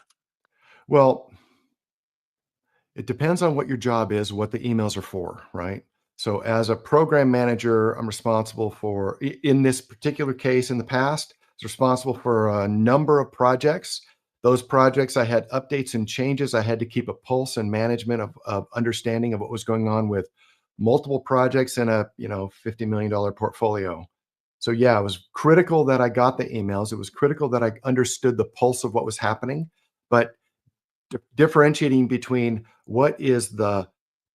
Well, it depends on what your job is, what the emails are for, right? So as a program manager, I'm responsible for, in this particular case in the past, I was responsible for a number of projects. Those projects, I had updates and changes. I had to keep a pulse and management of understanding of what was going on with multiple projects in a $50 million portfolio. So yeah, it was critical that I got the emails. It was critical that I understood the pulse of what was happening. But differentiating between what is the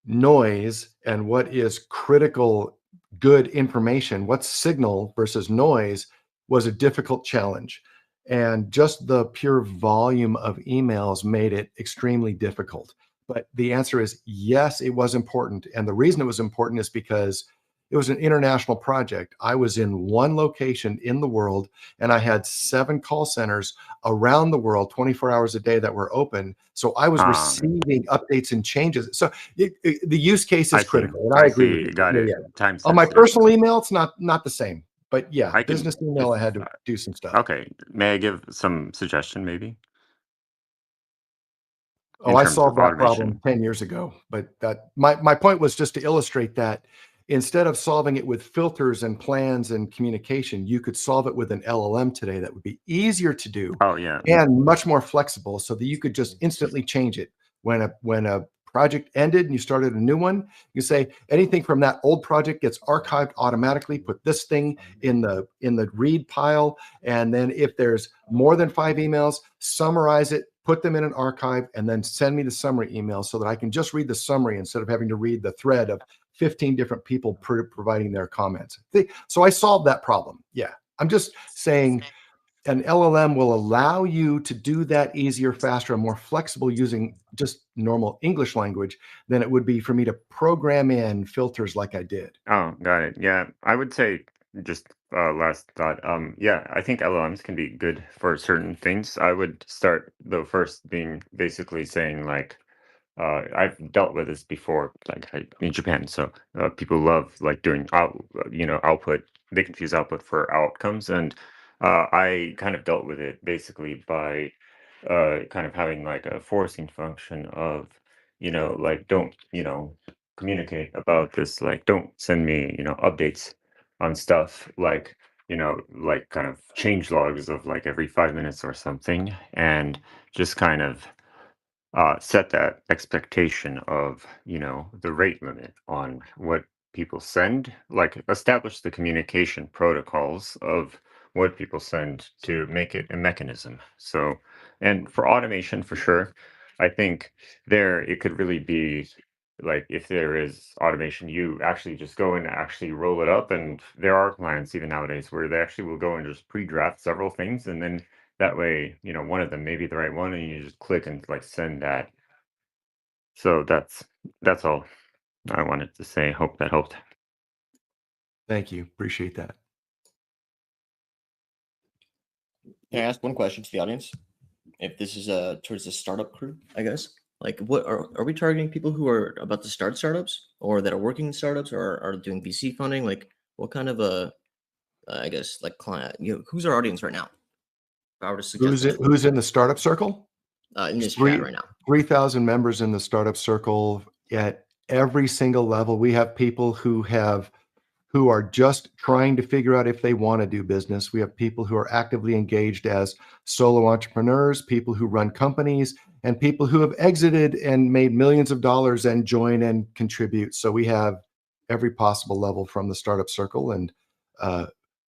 noise and what is critical good information, what's signal versus noise, was a difficult challenge. And just the pure volume of emails made it extremely difficult. But the answer is yes, it was important. And the reason it was important is because it was an international project. I was in one location in the world, and I had 7 call centers around the world 24 hours a day that were open. So I was receiving updates and changes. So the use case I is see. critical. And I agree with you. Got it. Yeah. Time On my sensitive. personal email, it's not the same. But yeah, I can, business email, I had to do some stuff. Okay. May I give some suggestion, maybe? Oh, In I terms solved of that problem automation. 10 years ago. But my point was just to illustrate that instead of solving it with filters and plans and communication, you could solve it with an LLM today that would be easier to do Oh, yeah. and much more flexible, so that you could just instantly change it. When a project ended and you started a new one, you say anything from that old project gets archived automatically. Put this thing in the read pile, and then if there's more than 5 emails, summarize it, put them in an archive, and then send me the summary email so that I can just read the summary instead of having to read the thread of 15 different people providing their comments. So I solved that problem. Yeah, I'm just saying an LLM will allow you to do that easier, faster, and more flexible using just normal English language than it would be for me to program in filters like I did. Oh, got it. Yeah. I would say just last thought. Yeah, I think LLMs can be good for certain things. I would start though first being basically saying like, I've dealt with this before, like in Japan. So people love like doing output. They confuse output for outcomes, and I kind of dealt with it basically by kind of having like a forcing function of, like don't, communicate about this. Like don't send me, updates on stuff like kind of change logs of like every 5 minutes or something, and just kind of set that expectation of the rate limit on what people send, like establish the communication protocols of what people send to make it a mechanism. So, and for automation for sure, I think there it could really be like if there is automation, you actually just go and actually roll it up. And there are clients even nowadays where they actually will go and just pre-draft several things, and then that way, one of them may be the right one, and you just click and like send that. So that's all I wanted to say. Hope that helped. Thank you. Appreciate that. Can I ask one question to the audience? If this is towards the startup crew, I guess. Like, what are we targeting people who are about to start startups, or that are working in startups, or are doing VC funding? Like, what kind of I guess, like client? Who's our audience right now? If I were to suggest Who's in the startup circle? In this chat right now. 3,000 members in the startup circle at every single level. We have people who are just trying to figure out if they want to do business. We have people who are actively engaged as solo entrepreneurs, people who run companies, and people who have exited and made millions of dollars and join and contribute. So we have every possible level from the startup circle. And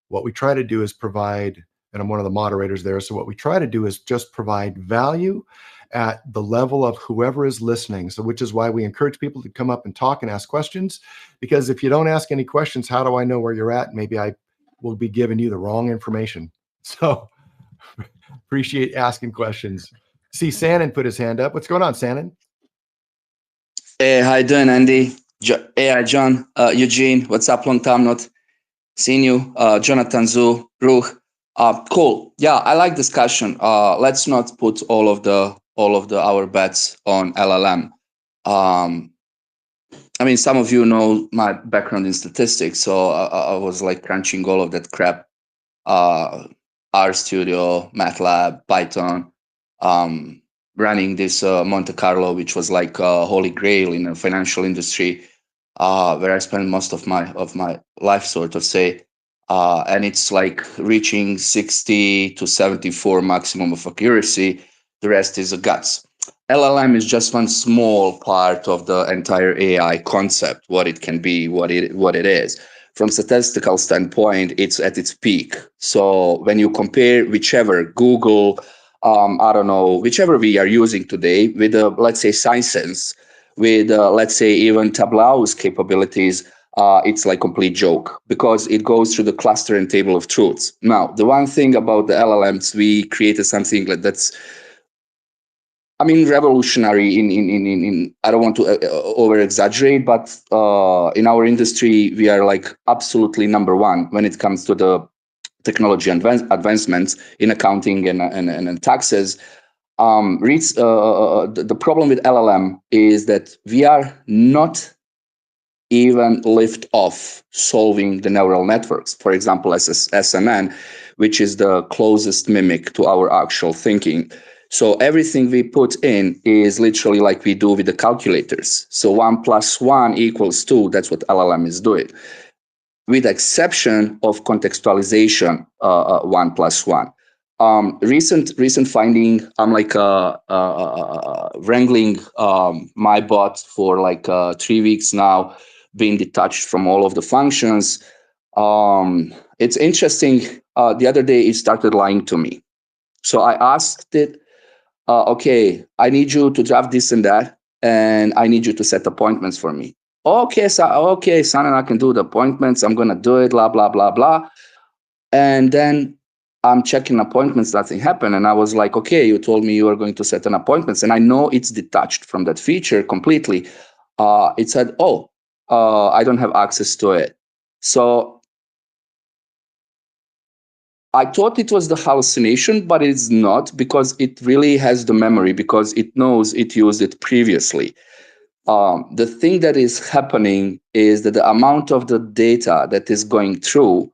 what we try to do is provide, and I'm one of the moderators there, so what we try to do is just provide value at the level of whoever is listening. So which is why we encourage people to come up and talk and ask questions, because if you don't ask any questions, how do I know where you're at? Maybe I will be giving you the wrong information. So appreciate asking questions. See, Sannon put his hand up. What's going on, Sannon? Hey, how you doing, Andy? Hey, John, Eugene, what's up? Long time not seeing you. Jonathan, Zu, Ruch. Cool. Yeah, I like discussion. Let's not put all of our bets on LLM. I mean, some of you know my background in statistics, so I was like crunching all of that crap. RStudio, MATLAB, Python, running this Monte Carlo, which was like a holy grail in the financial industry, where I spent most of my life, sort of say. And it's like reaching 60 to 74 maximum of accuracy. The rest is a guts. LLM is just one small part of the entire AI concept, what it can be, what it is. From statistical standpoint, it's at its peak. So when you compare whichever Google, I don't know, whichever we are using today with, let's say, Science, with, let's say, even Tableau's capabilities, it's like complete joke because it goes through the cluster and table of truths. Now, the one thing about the LLMs, we created something that's, I mean, revolutionary in I don't want to over exaggerate, but in our industry, we are like absolutely number one when it comes to the technology advancements in accounting and taxes. The problem with LLM is that we are not even lift off solving the neural networks. For example, SNN, which is the closest mimic to our actual thinking. So everything we put in is literally like we do with the calculators. So 1 + 1 = 2. That's what LLM is doing, with the exception of contextualization, 1 + 1. Recent finding, I'm like wrangling my bot for like 3 weeks now, being detached from all of the functions. It's interesting. The other day, it started lying to me. So I asked it, okay, I need you to draft this and that, and I need you to set appointments for me. Okay, son, and I can do the appointments. I'm going to do it, blah, blah, blah, blah. And then I'm checking appointments, nothing happened. And I was like, okay, you told me you were going to set an appointments. And I know it's detached from that feature completely. It said, I don't have access to it. So I thought it was the hallucination, but it's not, because it really has the memory, because it knows it used it previously. The thing that is happening is that the amount of the data that is going through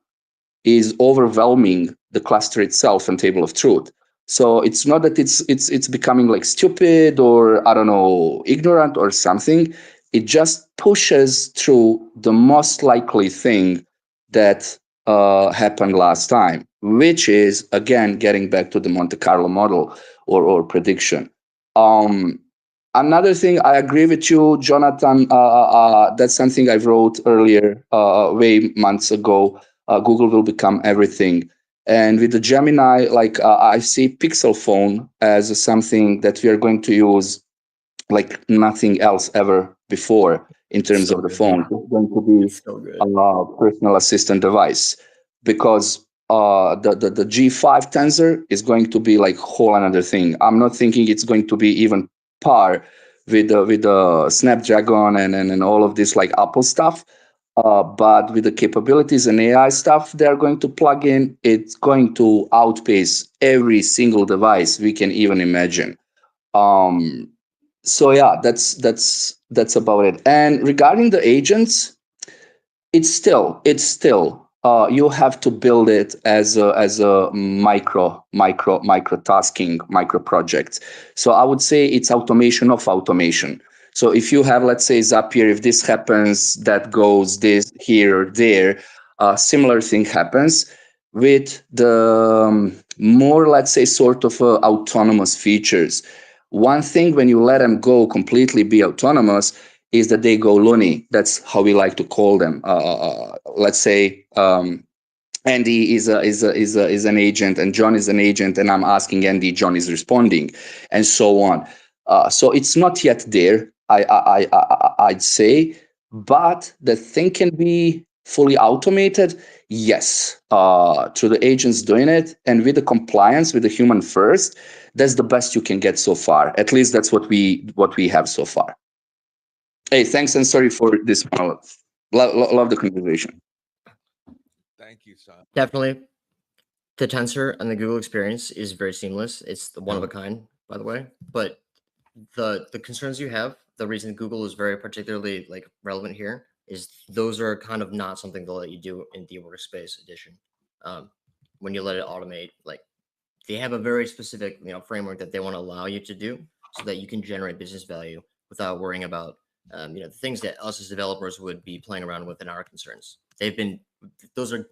is overwhelming the cluster itself and table of truth. So it's not that it's becoming like stupid or, I don't know, ignorant or something. It just pushes through the most likely thing that happened last time, which is, again, getting back to the Monte Carlo model or prediction. Um, Another thing, I agree with you, Jonathan. That's something I wrote earlier, way months ago. Google will become everything. And with the Gemini, like I see Pixel phone as something that we are going to use like nothing else ever before in terms So of the good. phone. It's going to be It's so good. a personal assistant device, because the G5 tensor is going to be like whole another thing. I'm not thinking it's going to be even par with the Snapdragon and all of this like Apple stuff. But with the capabilities and AI stuff they're going to plug in, it's going to outpace every single device we can even imagine. Um, so yeah, that's about it. And regarding the agents, it's still you have to build it as a micro tasking, micro projects. So I would say it's automation of automation. So if you have, let's say, Zapier, if this happens, that goes this here or there, similar thing happens with the more, let's say, sort of autonomous features. One thing, when you let them go completely be autonomous, is that they go loony. That's how we like to call them. Let's say Andy is an agent, and John is an agent, and I'm asking Andy, John is responding, and so on. So it's not yet there. I'd say, but the thing can be fully automated. Yes, through the agents doing it, and with the compliance, with the human first. That's the best you can get so far. At least that's what we have so far. Hey, thanks and sorry for this monologue. Love the conversation. Thank you, son. Definitely. The tensor and the Google experience is very seamless. It's the one of a kind, by the way. But the concerns you have, the reason Google is very particularly like relevant here is those are kind of not something they'll let you do in the workspace edition. When you let it automate, like they have a very specific framework that they want to allow you to do so that you can generate business value without worrying about the things that us as developers would be playing around with in our concerns. Those are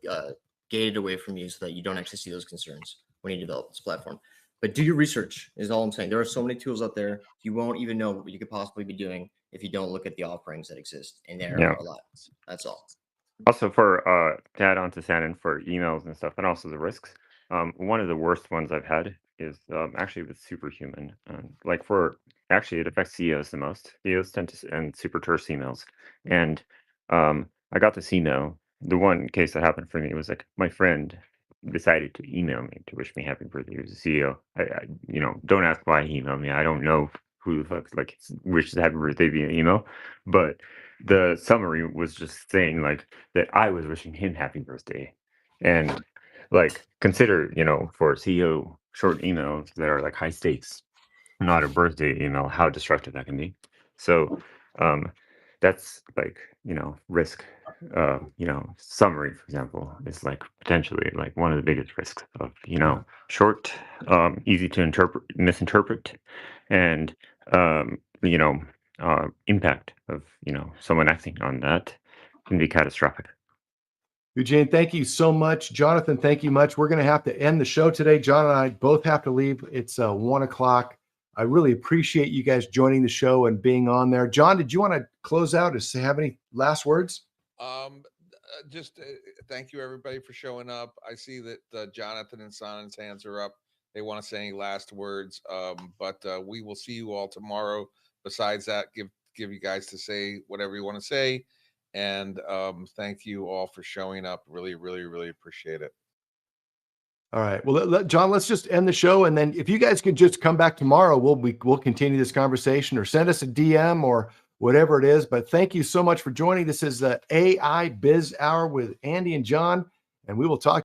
gated away from you so that you don't actually see those concerns when you develop this platform. But do your research is all I'm saying. There are so many tools out there. You won't even know what you could possibly be doing if you don't look at the offerings that exist, and there Yeah. are a lot. That's all. Also, for to add on to Shannon, for emails and stuff, and also the risks. One of the worst ones I've had is actually with Superhuman. Like actually, it affects CEOs the most. CEOs tend to and super terse emails. And I got this email. The one case that happened for me was like my friend decided to email me to wish me happy birthday. He was a CEO. Don't ask why he emailed me. I don't know who the fuck like wishes happy birthday via email, but the summary was just saying like that I was wishing him happy birthday. And like consider, for CEO short emails that are like high stakes, not a birthday email, how destructive that can be. So that's like, risk. Summary, for example, is like potentially like one of the biggest risks of, short, easy to misinterpret, and impact of someone acting on that can be catastrophic. Eugene, thank you so much. Jonathan, thank you much. We're going to have to end the show today. John and I both have to leave. It's 1:00. I really appreciate you guys joining the show and being on there. John, did you want to close out or have any last words? Just thank you everybody for showing up. I see that Jonathan and Sanan's hands are up. They want to say any last words, but we will see you all tomorrow. Besides that, give you guys to say whatever you want to say, and thank you all for showing up. Really, really, really appreciate it. All right. Well, John, let's just end the show, and then if you guys could just come back tomorrow, we'll continue this conversation, or send us a DM or whatever it is. But thank you so much for joining. This is the AI Biz Hour with Andy and John, and we will talk.